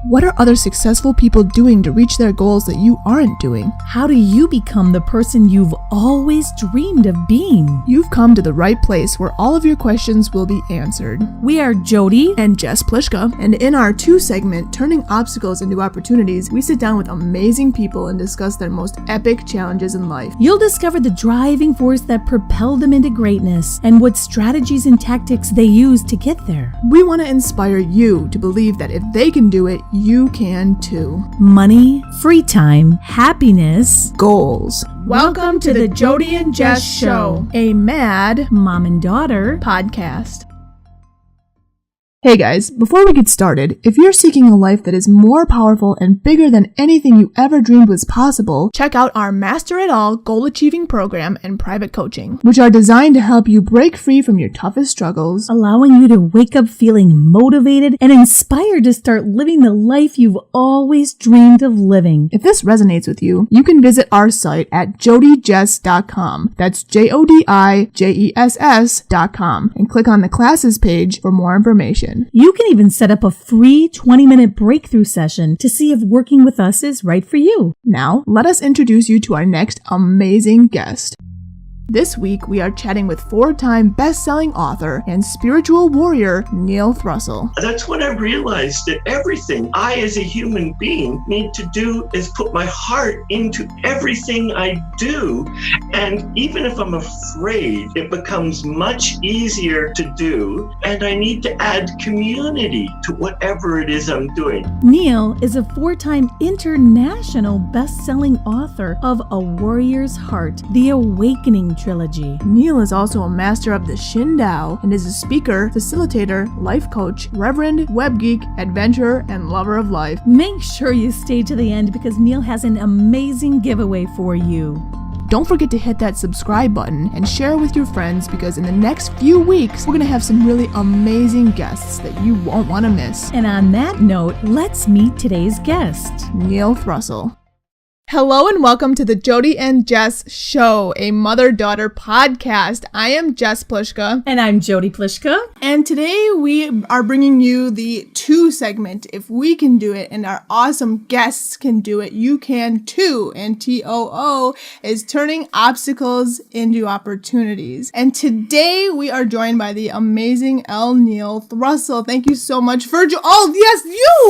What are other successful people doing to reach their goals that you aren't doing? How do you become the person you've always dreamed of being? You've come to the right place where all of your questions will be answered. We are Jodi and Jess Plishka, and in our 2 segment, Turning Obstacles into Opportunities, we sit down with amazing people and discuss their most epic challenges in life. You'll discover the driving force that propelled them into greatness and what strategies and tactics they use to get there. We want to inspire you to believe that if they can do it, you can too. Money, free time, happiness, goals. Welcome to the Jodi and Jess Show, a mad mom and daughter podcast. Hey guys, before we get started, if you're seeking a life that is more powerful and bigger than anything you ever dreamed was possible, check out our Master It All Goal Achieving Program and private coaching, which are designed to help you break free from your toughest struggles, allowing you to wake up feeling motivated and inspired to start living the life you've always dreamed of living. If this resonates with you, you can visit our site at jodijess.com. That's JODIJESS.com and click on the classes page for more information. You can even set up a free 20-minute breakthrough session to see if working with us is right for you. Now, let us introduce you to our next amazing guest. This week, we are chatting with 4-time best-selling author and spiritual warrior, Neil Thrussell. That's when I realized that everything I as a human being need to do is put my heart into everything I do. And even if I'm afraid, it becomes much easier to do. And I need to add community to whatever it is I'm doing. Neil is a 4-time international best-selling author of A Warrior's Heart, The Awakening Trilogy. Neil is also a master of the Shin Tao and is a speaker, facilitator, life coach, reverend, web geek, adventurer, and lover of life. Make sure you stay to the end because Neil has an amazing giveaway for you. Don't forget to hit that subscribe button and share with your friends because in the next few weeks, we're going to have some really amazing guests that you won't want to miss. And on that note, let's meet today's guest, Neil Thrussell. Hello and welcome to the Jodi and Jess Show, a mother-daughter podcast. I am Jess Plishka. And I'm Jodi Plishka. And today we are bringing you the 2 segment, If We Can Do It, and our awesome guests can do it, you can too. And T.O.O is turning obstacles into opportunities. And today we are joined by the amazing Neil Thrussell. Thank you so much for you!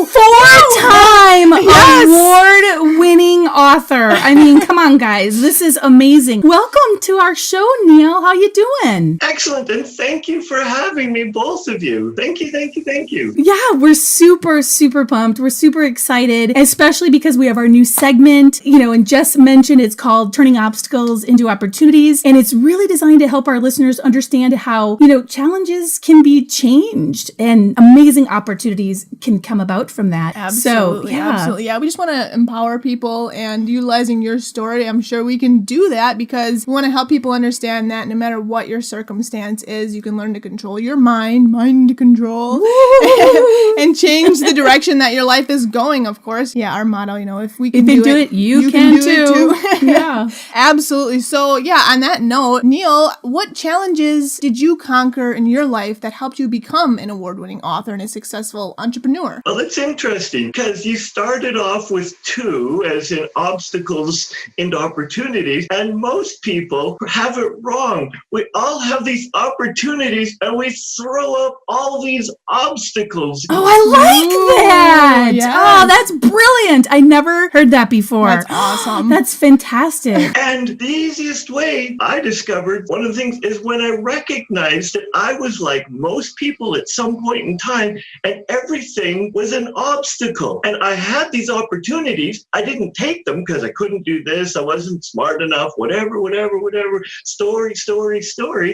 4-time award-winning author. I mean, come on, guys. This is amazing. Welcome to our show, Neil. How you doing? Excellent. And thank you for having me, both of you. Thank you. Yeah, we're super pumped. We're super excited, especially because we have our new segment, and Jess mentioned it's called Turning Obstacles into Opportunities. And it's really designed to help our listeners understand how, challenges can be changed and amazing opportunities can come about from that. Absolutely. Yeah, we just want to empower people and utilizing your story. I'm sure we can do that because we want to help people understand that no matter what your circumstance is, you can learn to control your mind to control, and change the direction that your life is going, of course. Yeah, our motto, if we can do it, you can do it too. Yeah. Absolutely. So yeah, on that note, Neil, what challenges did you conquer in your life that helped you become an award-winning author and a successful entrepreneur? Well, it's interesting because you started off with 2 as in obstacles into opportunities, and most people have it wrong. We all have these opportunities and we throw up all these obstacles. Oh, I like that. Yes. Oh, that's brilliant. I never heard that before. That's awesome. That's fantastic. And the easiest way I discovered, one of the things is when I recognized that I was like most people at some point in time and everything was an obstacle. And I had these opportunities. I didn't take them because I couldn't do this. I wasn't smart enough, whatever. Story.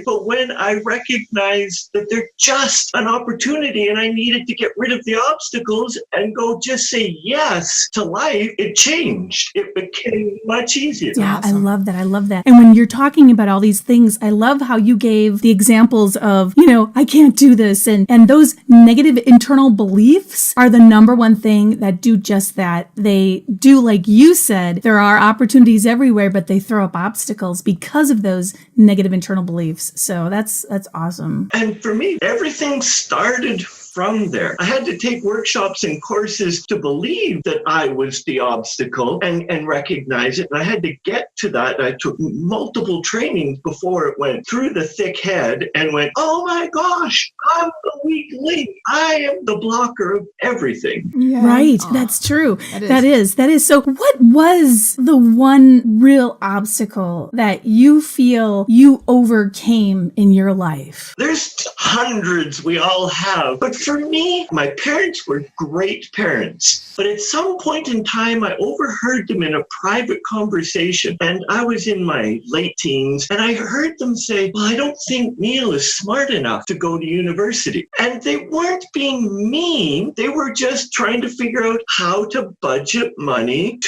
But when I recognized that they're just an opportunity and I needed to get rid of the obstacles and go just say yes to life, it changed. It became much easier. Yeah, awesome. I love that. And when you're talking about all these things, I love how you gave the examples of, I can't do this. And those negative internal beliefs are the number one thing that do just that. They do, like you said, there are opportunities everywhere, but they throw up obstacles because of those negative internal beliefs. So that's awesome. And for me, everything started from there. I had to take workshops and courses to believe that I was the obstacle and recognize it. And I had to get to that. I took multiple trainings before it went through the thick head and went, oh my gosh, I'm the weak link. I am the blocker of everything. Yeah. Right. That's true. That is. So what was the one real obstacle that you feel you overcame in your life? There's hundreds we all have. But for me, my parents were great parents. But at some point in time, I overheard them in a private conversation. And I was in my late teens. And I heard them say, well, I don't think Neil is smart enough to go to university. And they weren't being mean. They were just trying to figure out how to budget money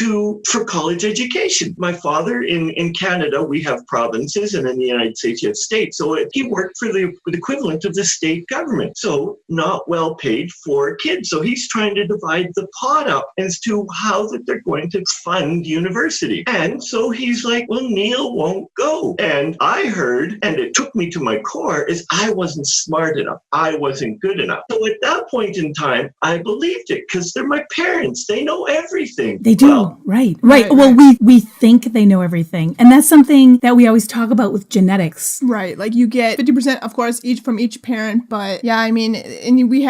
for college education. My father in Canada, we have provinces, and in the United States, you have states. So he worked for the equivalent of the state government. So not well paid for kids. So he's trying to divide the pot up as to how that they're going to fund university. And so he's like, well, Neil won't go. And I heard, and it took me to my core, is I wasn't smart enough. I wasn't good enough. So at that point in time, I believed it because they're my parents. They know everything. They do. Well, right. Well, we think they know everything. And that's something that we always talk about with genetics. Right. Like you get 50%, of course, each from each parent. But yeah, I mean, and we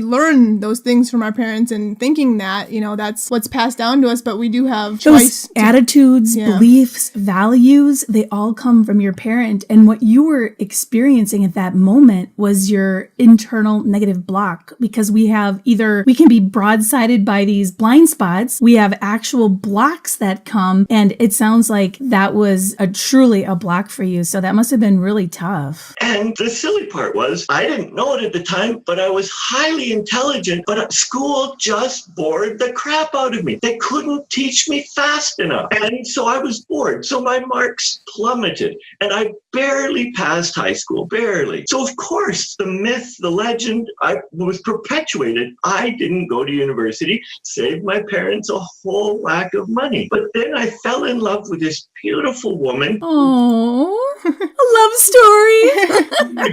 learn those things from our parents and thinking that, that's what's passed down to us. But we do have choice. Those attitudes, beliefs, values, they all come from your parent. And what you were experiencing at that moment was your internal negative block, because we can be broadsided by these blind spots. We have actual blocks that come, and it sounds like that was truly a block for you. So that must have been really tough. And the silly part was, I didn't know it at the time, but I was highly intelligent, but school just bored the crap out of me. They couldn't teach me fast enough. And so I was bored. So my marks plummeted, and I barely passed high school, barely. So of course, the myth, the legend, was perpetuated. I didn't go to university, saved my parents a whole whack of money. But then I fell in love with this beautiful woman. Oh, a love story.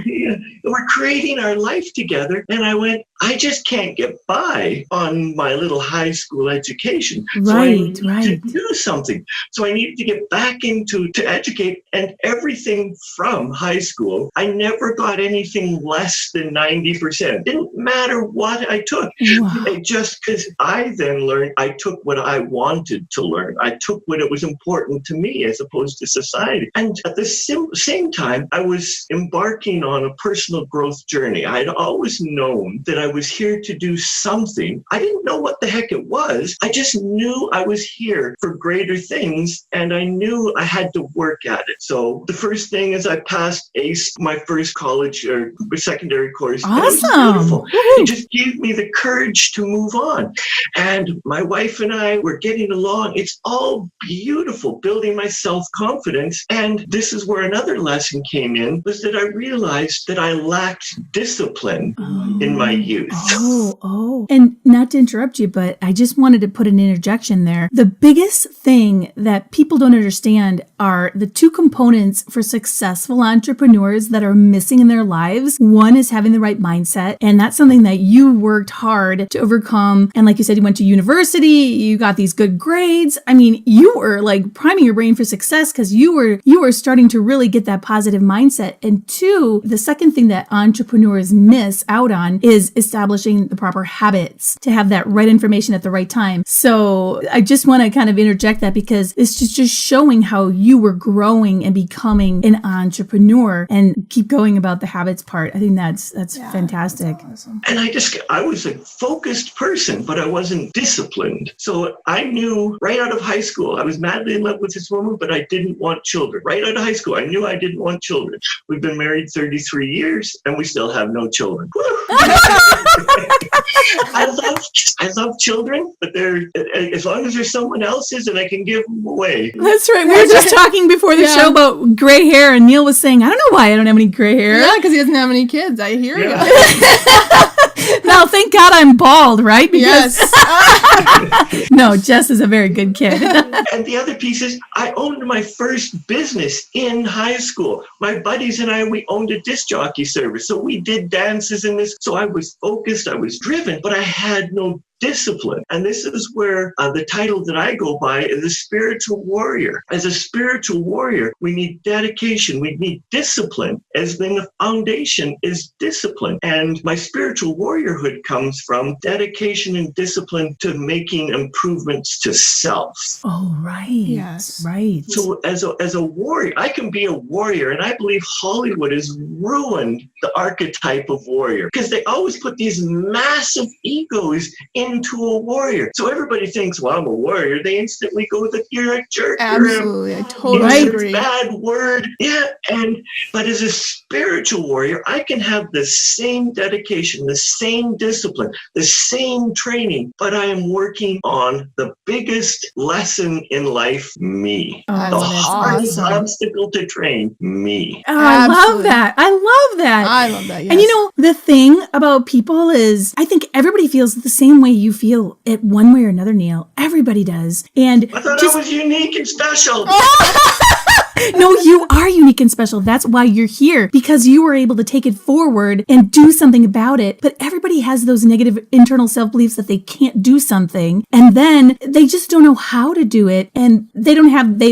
We're creating our life together. And I went, I just can't get by on my little high school education. So I need to do something. So I needed to get back to educate, and everything from high school. I never got anything less than 90%. Didn't matter what I took. Wow. Just because I then learned, I took what I wanted to learn. I took what it was important to me as opposed to society. And at the same time, I was embarking on a personal growth journey. I had always known that I was here to do something. I didn't know what the heck it was. I just knew I was here for greater things, and I knew I had to work at it. So the first thing is I passed ACE, my first college or secondary course. Awesome. And it was beautiful. It just gave me the courage to move on. And my wife and I were getting along. It's all beautiful, building my self-confidence. And this is where another lesson came in, was that I realized that I lacked discipline in my youth. And not to interrupt you, but I just wanted to put an interjection there. The biggest thing that people don't understand are the two components for successful entrepreneurs that are missing in their lives. One is having the right mindset, and that's something that you worked hard to overcome. And like you said, you went to university, you got these good grades. I mean, you were like priming your brain for success because you were starting to really get that positive mindset. And two, the second thing that entrepreneurs miss out on is establishing the proper habits to have that right information at the right time. So I just want to kind of interject that, because it's just showing how you were growing and becoming an entrepreneur. And keep going about the habits part. I think that's fantastic. That's awesome. And I was a focused person, but I wasn't disciplined. So I knew right out of high school, I was madly in love with this woman, but I didn't want children. Right out of high school, I knew I didn't want children. We've been married 33 years and we still have no children. I love children, but as long as there's someone else's and I can give them away. That's right. We were just talking before the show about gray hair, and Neil was saying, I don't know why I don't have any gray hair. Yeah, because he doesn't have any kids. I hear you. Now, thank God I'm bald, right? Because Yes. no, Jess is a very good kid. And the other piece is I owned my first business in high school. My buddies and I, we owned a disc jockey service. So we did dances in this. So I was focused, I was driven, but I had no discipline. And this is where the title that I go by is a spiritual warrior. As a spiritual warrior, we need dedication. We need discipline, as then the foundation is discipline. And my spiritual warriorhood comes from dedication and discipline to making improvements to self. Oh, right. Yes. Right. So as a warrior, I can be a warrior. And I believe Hollywood has ruined the archetype of warrior because they always put these massive egos into a warrior. So everybody thinks, well, I'm a warrior. They instantly go that you're a jerk. Absolutely. I totally Right. agree. Bad word. Yeah. But as a spiritual warrior, I can have the same dedication, the same discipline, the same training, but I am working on the biggest lesson in life, me. Oh, The that's hardest awesome. obstacle to train, me. Oh, I love Absolutely. that. I love that. I love that. Yes. And you know, the thing about people is I think everybody feels the same way you feel it one way or another, Neil. Everybody does. And I thought just I was unique and special. no, you are unique and special. That's why you're here, because you were able to take it forward and do something about it. But everybody has those negative internal self-beliefs that they can't do something. And then they just don't know how to do it. And they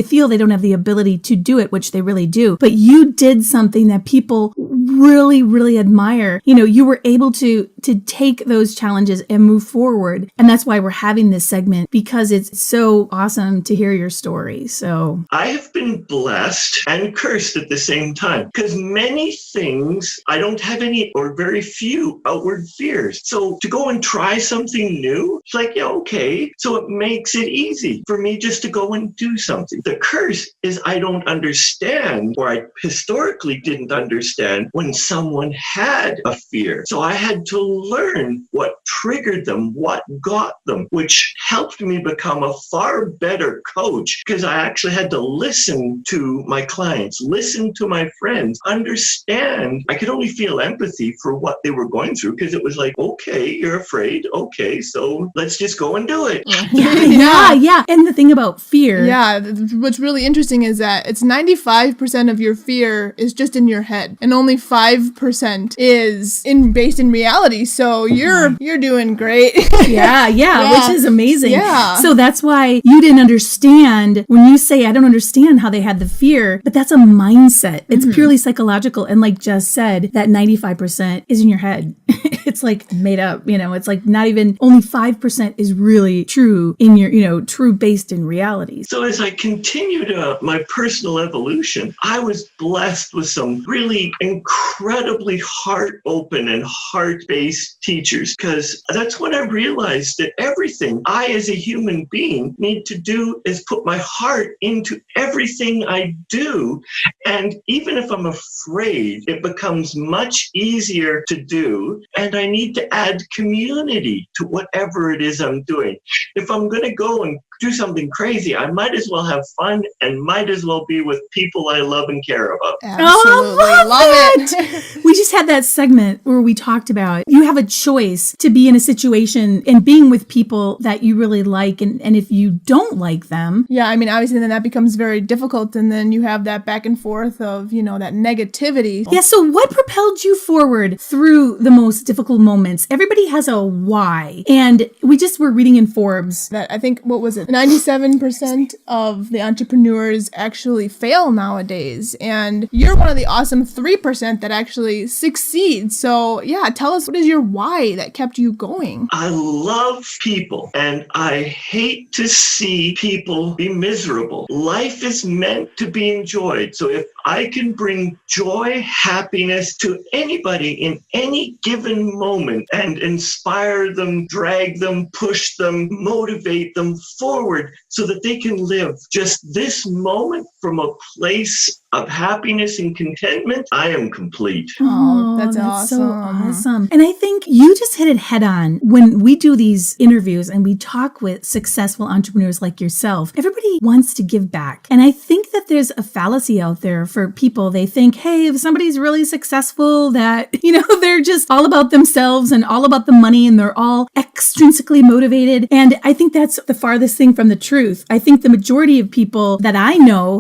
feel they don't have the ability to do it, which they really do. But you did something that people really, really admire. You know, you were able to take those challenges and move forward. And that's why we're having this segment, because it's so awesome to hear your story. So I have been blessed and cursed at the same time because many things I don't have any or very few outward fears. So to go and try something new, it's like, yeah, okay. So it makes it easy for me just to go and do something. The curse is I don't understand, or I historically didn't understand when someone had a fear. So I had to learn what triggered them, what got them, which helped me become a far better coach because I actually had to listen to my clients, listen to my friends, understand. I could only feel empathy for what they were going through because it was like, okay, you're afraid. Okay, so let's just go and do it. yeah. And the thing about fear. Yeah, what's really interesting is that it's 95% of your fear is just in your head, and only 5% is based in reality. So you're doing great. Yeah, which is amazing. Yeah. So that's why you didn't understand when you say, I don't understand how they had the fear, but that's a mindset. It's purely psychological. And like Jess said, that 95% is in your head. It's like made up, it's like not even only 5% is really true in your, true based in reality. So as I continued my personal evolution, I was blessed with some really incredibly heart open and heart-based teachers, because that's when I realized that everything I as a human being need to do is put my heart into everything I do. And even if I'm afraid, it becomes much easier to do. And I need to add community to whatever it is I'm doing. If I'm going to go and do something crazy, I might as well have fun and might as well be with people I love and care about. Absolutely. Love it. We just had that segment where we talked about you have a choice to be in a situation and being with people that you really like. And if you don't like them. Yeah, I mean, obviously then that becomes very difficult. And then you have that back and forth of, that negativity. Yeah, so what propelled you forward through the most difficult moments? Everybody has a why. And we just were reading in Forbes that I think, what was it? 97% of the entrepreneurs actually fail nowadays. And you're one of the awesome 3% that actually succeed. So yeah, tell us, what is your why that kept you going? I love people and I hate to see people be miserable. Life is meant to be enjoyed. So if I can bring joy, happiness to anybody in any given moment and inspire them, drag them, push them, motivate them forward so that they can live just this moment from a place of happiness and contentment, I am complete. Oh, that's so awesome. awesome. And I think you just hit it head on when we do these interviews and we talk with successful entrepreneurs like yourself. Everybody wants to give back. And I think that there's a fallacy out there for people. They think, hey, if somebody's really successful, that, they're just all about themselves and all about the money and they're all extrinsically motivated. And I think that's the farthest thing from the truth. I think the majority of people that I know,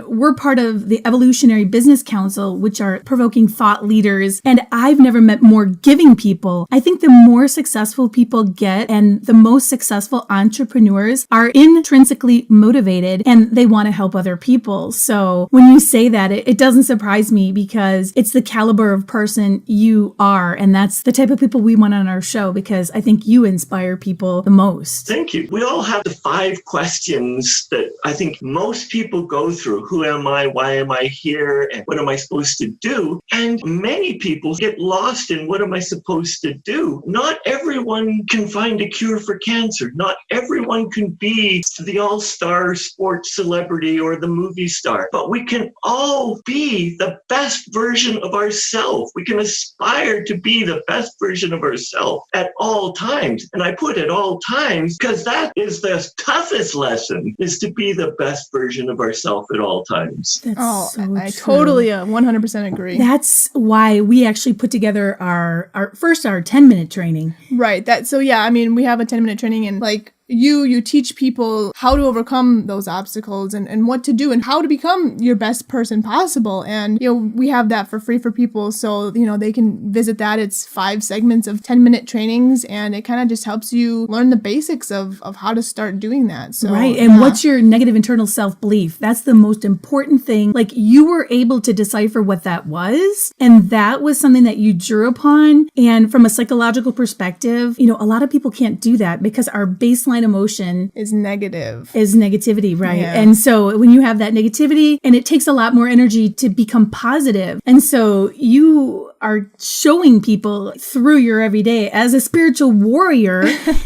we're part of the Evolutionary Business Council, which are provoking thought leaders. And I've never met more giving people. I think the more successful people get and the most successful entrepreneurs are intrinsically motivated and they want to help other people. So when you say that, it doesn't surprise me because it's the caliber of person you are. And that's the type of people we want on our show because I think you inspire people the most. Thank you. We all have the 5 questions that I think most people go through. Who am I? Why am I here? And what am I supposed to do? And many people get lost in what am I supposed to do? Not everyone can find a cure for cancer. Not everyone can be the all-star sports celebrity or the movie star. But we can all be the best version of ourselves. We can aspire to be the best version of ourselves at all times. And I put at all times because that is the toughest lesson, is to be the best version of ourselves at all times. That's so I true. totally 100% agree. That's why we actually put together our 10-minute training. Right. We have a 10-minute training and you teach people how to overcome those obstacles and what to do and how to become your best person possible. And, we have that for free for people. So, they can visit that. It's 5 segments of 10-minute trainings and it kind of just helps you learn the basics of how to start doing that. So, right. And what's your negative internal self-belief? That's the most important thing. You were able to decipher what that was. And that was something that you drew upon. And from a psychological perspective, a lot of people can't do that because our baseline emotion is negativity, right? Yeah. And so when you have that negativity, and it takes a lot more energy to become positive. And so you are showing people through your everyday as a spiritual warrior.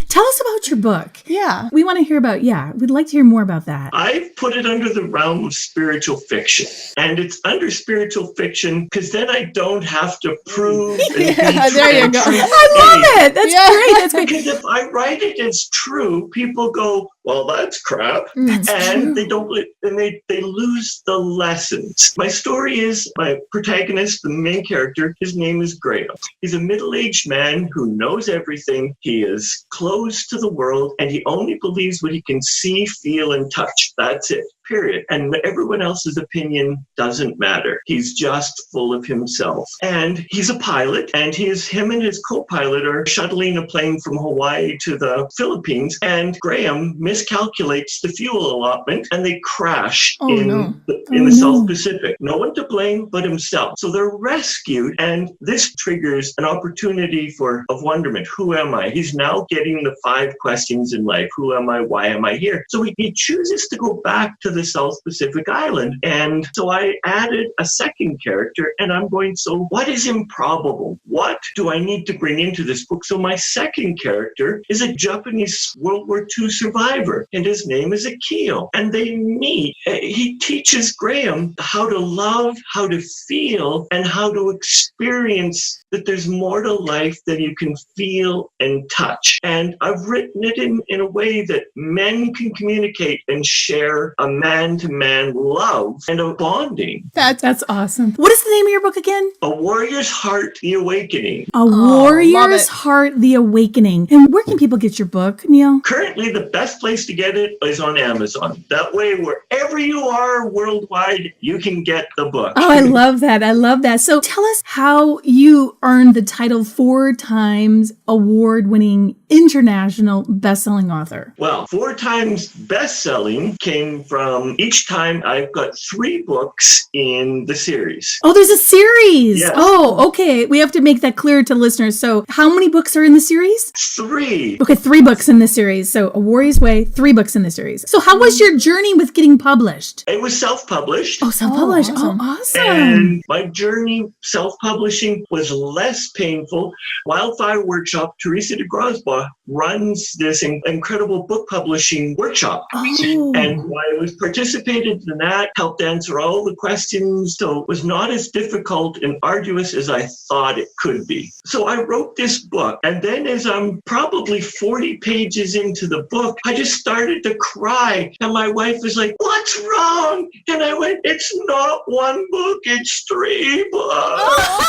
Tell us about your book. Yeah. We want to hear about, we'd like to hear more about that. I've put it under the realm of spiritual fiction. And it's under spiritual fiction because then I don't have to prove and be there you go. I love it. That's great. That's great. Because if I write it as true, people go, well, that's crap. That's and true. they don't, and they lose the lessons. My story is my protagonist, the main character, his name is Graham. He's a middle-aged man who knows everything. He is closed to the world and he only believes what he can see, feel, and touch. That's it. Period. And everyone else's opinion doesn't matter. He's just full of himself. And he's a pilot, and him and his co-pilot are shuttling a plane from Hawaii to the Philippines, and Graham miscalculates the fuel allotment, and they crash in the South Pacific. No one to blame but himself. So they're rescued, and this triggers an opportunity of wonderment. Who am I? He's now getting the 5 questions in life. Who am I? Why am I here? So he chooses to go back to the South Pacific island. And so I added a second character and I'm going, so what is improbable? What do I need to bring into this book? So my second character is a Japanese World War II survivor and his name is Akio. And they meet. He teaches Graham how to love, how to feel, and how to experience that there's more to life than you can feel and touch. And I've written it in a way that men can communicate and share a man-to-man love and a bonding. That's awesome. What is the name of your book again? A Warrior's Heart, The Awakening. A Warrior's Heart, The Awakening. And where can people get your book, Neil? Currently, the best place to get it is on Amazon. That way, wherever you are worldwide, you can get the book. Oh, I love that. I love that. So tell us how you earned the title 4 times award-winning international best-selling author. Well, 4 times best-selling came from each time I've got 3 books in the series. Oh, there's a series. Yes. Oh, okay. We have to make that clear to listeners. So how many books are in the series? 3. Okay, 3 books in the series. So A Warrior's Way, 3 books in the series. So how was your journey with getting published? It was self-published. Oh, self-published. awesome. Oh, awesome. And my journey self-publishing was less painful. Wildfire Workshop, Teresa de Grosbois Ottawa runs this incredible book publishing workshop. Oh. And I was participated in that, helped answer all the questions. So it was not as difficult and arduous as I thought it could be. So I wrote this book. And then as I'm probably 40 pages into the book, I just started to cry. And my wife was like, "What's wrong?" And I went, "It's not one book, it's 3 books."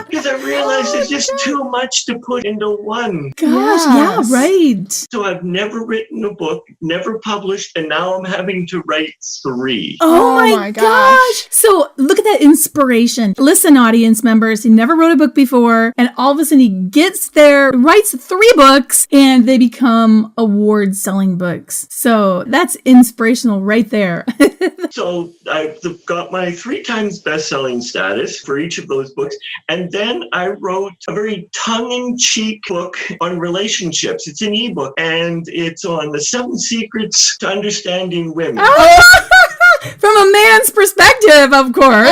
Because I realized it's just too much to put into one. Gosh, yeah, right. So I've never written a book, never published, and now I'm having to write 3. Oh my gosh. So look at that inspiration. Listen, audience members, he never wrote a book before, and all of a sudden he gets there, writes 3 books, and they become award-selling books. So that's inspirational right there. So I've got my 3 times best-selling status for each of those books. And then I wrote a very tongue-in-cheek book on relationships. It's an ebook, and it's on the 7 secrets to understanding women. From a man's perspective, of course.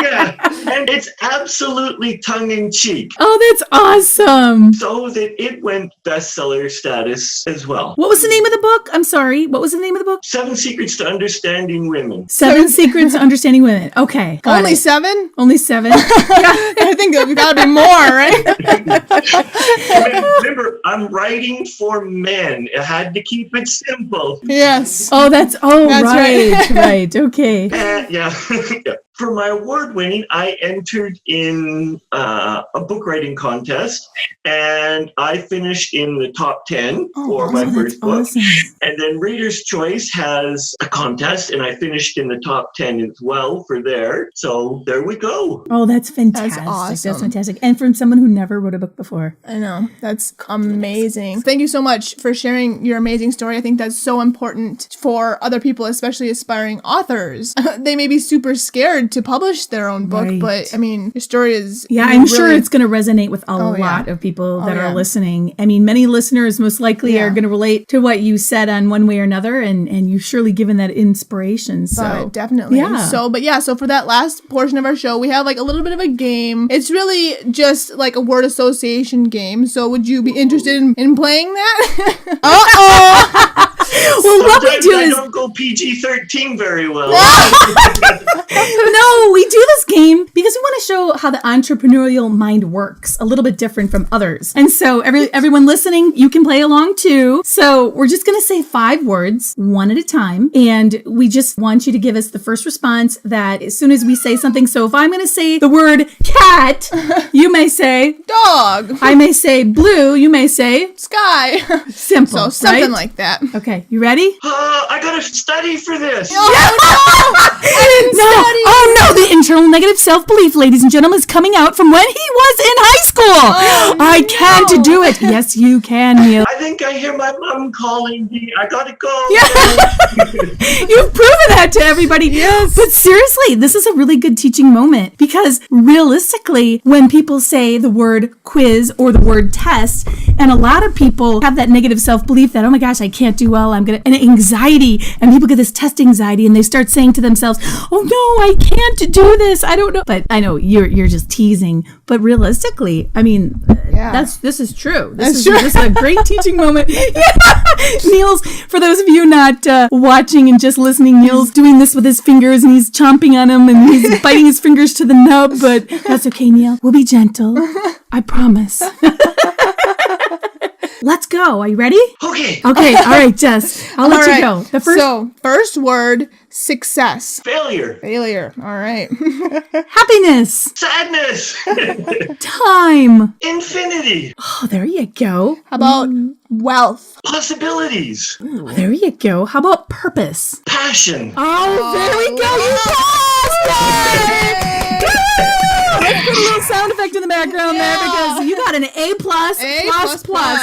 Yeah, and it's absolutely tongue-in-cheek. Oh, that's awesome. So that it went bestseller status as well. What was the name of the book? I'm sorry. What was the name of the book? 7 Secrets to Understanding Women. 7 Secrets to Understanding Women. Okay. Got Only it. 7? Only 7. I think there's got to be more, right? Remember, I'm writing for men. I had to keep it simple. Yes. Oh, that's right. Right. Okay. Yeah. Yeah. For my award winning, I entered in a book writing contest, and I finished in the top 10 for my first book. Awesome. And then Reader's Choice has a contest, and I finished in the top 10 as well for there. So there we go. Oh, that's fantastic. That's awesome. That's fantastic. And from someone who never wrote a book before. I know. That's amazing. Thank you so much for sharing your amazing story. I think that's so important for other people, especially aspiring authors. They may be super scared to publish their own book, Right. but I mean, your story is I'm sure it's going to resonate with a lot yeah. of people that yeah. are listening. I mean, many listeners most likely are going to relate to what you said on one way or another, and you've surely given that inspiration. So definitely. Yeah. So for that last portion of our show, we have like a little bit of a game. It's really just like a word association game. So would you be interested in playing that? Uh-oh! Well, what we do I is don't go PG-13 very well. no, we do this game because we want to show how the entrepreneurial mind works a little bit different from others. And so everyone listening, you can play along too. So we're just going to say 5 words, one at a time. And we just want you to give us the first response that as soon as we say something. So if I'm going to say the word cat, you may say Dog. I may say blue. You may say Sky. simple. So something right? like that. Okay, you ready? I got to study for this. I didn't study. Oh no, the internal negative self-belief, ladies and gentlemen, is coming out from when he was in high school. I can't do it. Yes, you can, Neil. I think I hear my mom calling me. I got to go. You've proven that to everybody. Yes. But seriously, this is a really good teaching moment because realistically, when people say the word quiz or the word test, and a lot of people have that negative self-belief that, oh my gosh, I can't do well. I'm going to, and anxiety, and people get this test anxiety and they start saying to themselves, oh no, I can't do this. I don't know. But I know you're just teasing. But realistically, I mean, this is true. This is a great teaching moment. Neil's, for those of you not watching and just listening, Neil's doing this with his fingers and he's chomping on them and he's biting his fingers to the nub, but that's okay, Neil. We'll be gentle. I promise. Let's go. Are you ready? Okay. Okay. All right, Jess. I'll let you go. The first first word, success. Failure. All right. happiness. Sadness. Time. Infinity. Oh, there you go. How about wealth? Possibilities. Oh, there you go. How about purpose? Passion. Oh, there we go. You passed it! Let's put a little sound effect in the background there because you got an A plus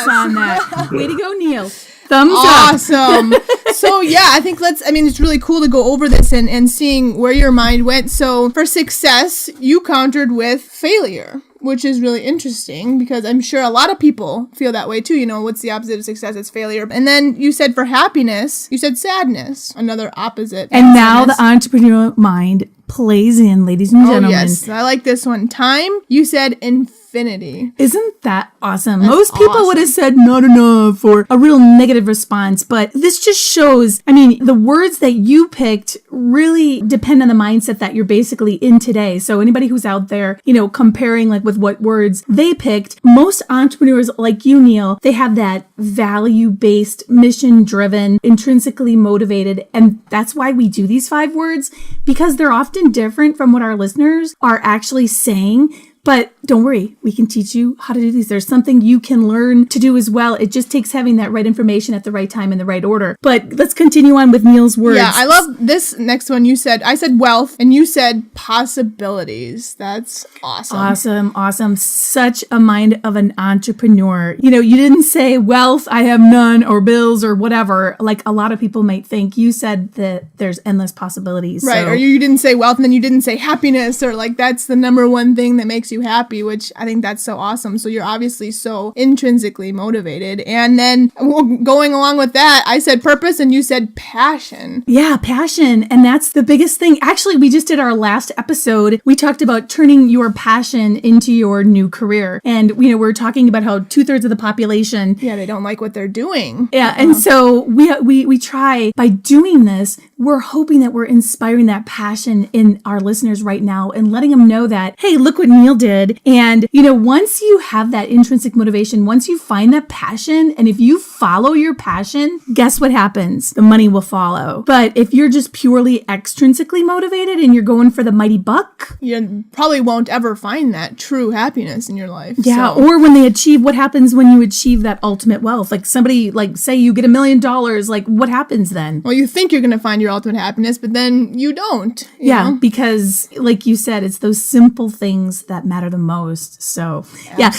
on that. Way to go, Neil. Thumbs up. Awesome. So I think it's really cool to go over this and seeing where your mind went. So for success, you countered with failure, which is really interesting because I'm sure a lot of people feel that way too. You know, what's the opposite of success? It's failure. And then you said for happiness, you said sadness, another opposite. And now the entrepreneurial mind plays in, ladies and gentlemen. Yes, I like this one. Time, you said infinity. Isn't that awesome? That's Most people would have said not enough or a real negative response, but this just shows, I mean, the words that you picked really depend on the mindset that you're basically in today. So anybody who's out there, comparing like with what words they picked, most entrepreneurs like you, Neil, they have that value-based, mission-driven, intrinsically motivated, and that's why we do these 5 words, because they're often different from what our listeners are actually saying. But don't worry, we can teach you how to do these. There's something you can learn to do as well. It just takes having that right information at the right time in the right order. But let's continue on with Neil's words. Yeah, I love this next one. I said wealth, and you said possibilities. That's awesome. Awesome. Such a mind of an entrepreneur. You didn't say wealth, I have none, or bills, or whatever, like a lot of people might think. You said that there's endless possibilities. Right, so. or you didn't say wealth, and then you didn't say happiness, or like that's the number one thing that makes you happy, which I think that's so awesome. So you're obviously so intrinsically motivated. And then going along with that, I said purpose and you said passion. Yeah, passion. And that's the biggest thing. Actually, we just did our last episode. We talked about turning your passion into your new career. And, we're talking about how 2/3 of the population. Yeah, they don't like what they're doing. Yeah. And so we try by doing this, we're hoping that we're inspiring that passion in our listeners right now and letting them know that, hey, look what Neil did. And, once you have that intrinsic motivation, once you find that passion, and if you follow your passion, guess what happens? The money will follow. But if you're just purely extrinsically motivated and you're going for the mighty buck, you probably won't ever find that true happiness in your life. Yeah. So. Or when they achieve, what happens when you achieve that ultimate wealth? Like somebody, say you get $1 million, like what happens then? Well, you think you're going to find your ultimate happiness, but then you don't. You know? Because like you said, it's those simple things that matter the most. So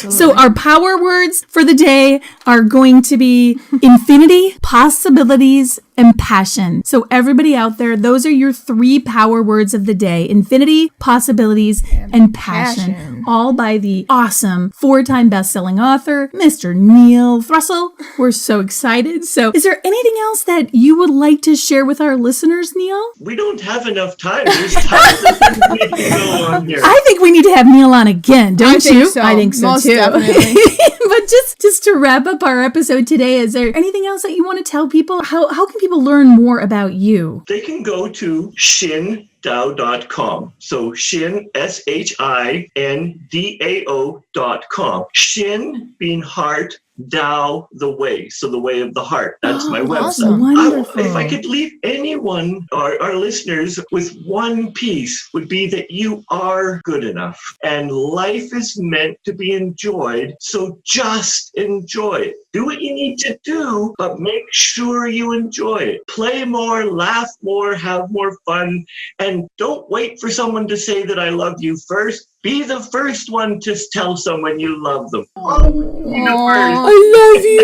So our power words for the day are going to be infinity, possibilities, and passion. So everybody out there, those are your 3 power words of the day: infinity, possibilities, and passion. All by the awesome 4-time best-selling author, Mr. Neil Thrussell. We're so excited. So is there anything else that you would like to share with our listeners, Neil? We don't have enough time. There's tons of things we can go on here. I think we need to have Neil on again, don't you? So. I think so Most too. Definitely. But just to wrap up our episode today, is there anything else that you want to tell people? How can people learn more about you? They can go to shindao.com. So Shin, SHINDAO.com. Shin being heart, Dao, the way. So the way of the heart. That's my website. Awesome. Wonderful. If I could leave anyone, our listeners, with one piece, would be that you are good enough. And life is meant to be enjoyed. So just enjoy it. Do what you need to do, but make sure you enjoy it. Play more, laugh more, have more fun. And don't wait for someone to say that I love you first. Be the first one to tell someone you love them. I love you.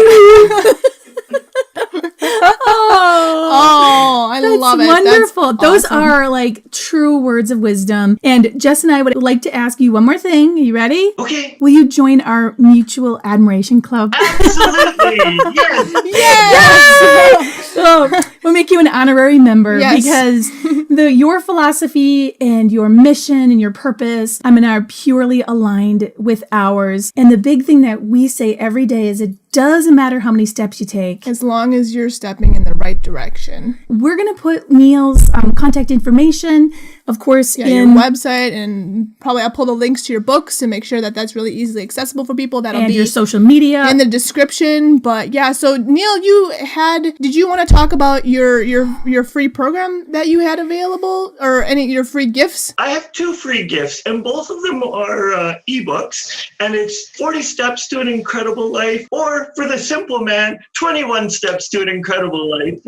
I love it. Wonderful. That's Those awesome. are like true words of wisdom. And Jess and I would like to ask you one more thing. Are you ready? Okay. Will you join our mutual admiration club? Absolutely. Yes. Yes! So we'll make you an honorary member because your philosophy and your mission and your purpose, are purely aligned with ours. And the big thing that we say every day is it doesn't matter how many steps you take. As long as you're stepping in the right direction. We're going to put Neil's contact information, of course, in your website, and probably I'll pull the links to your books to make sure that that's really easily accessible for people. That'll and be your social media in the description. But so Neil, did you want to talk about your free program that you had available, or any your free gifts? I have 2 free gifts, and both of them are ebooks, and it's 40 Steps to an Incredible Life, or for the simple man, 21 Steps to an Incredible Life.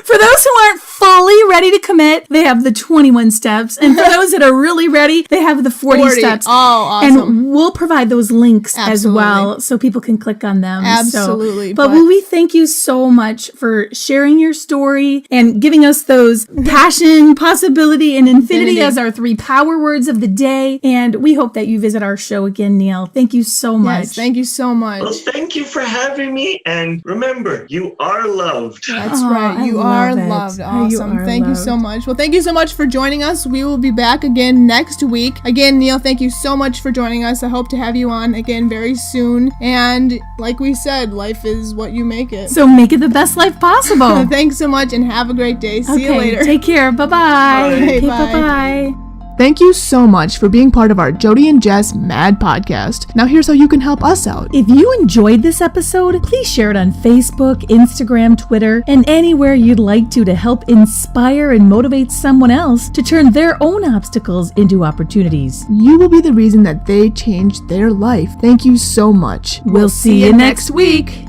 For those who aren't fully ready to commit, they have the 21 steps. And for those that are really ready, they have the 40 steps. Oh, awesome. And we'll provide those links as Absolutely. well so people can click on them. Absolutely. But we thank you so much for sharing your story and giving us those passion, possibility, and infinity as our 3 power words of the day. And we hope that you visit our show again, Neil. Thank you so much. Yes, thank you so much. Well, thank you for having me. And remember, you are loved. That's right. You are loved. Awesome. You Awesome. Thank you so much. Well, thank you so much for joining us. We will be back again next week. Again, Neil, thank you so much for joining us. I hope to have you on again very soon. And like we said, life is what you make it. So make it the best life possible. Thanks so much and have a great day. See you later. Take care. Bye-bye. Bye. Bye-bye. Thank you so much for being part of our Jodi and Jess Mad podcast. Now here's how you can help us out. If you enjoyed this episode, please share it on Facebook, Instagram, Twitter, and anywhere you'd like to help inspire and motivate someone else to turn their own obstacles into opportunities. You will be the reason that they changed their life. Thank you so much. We'll see you next week.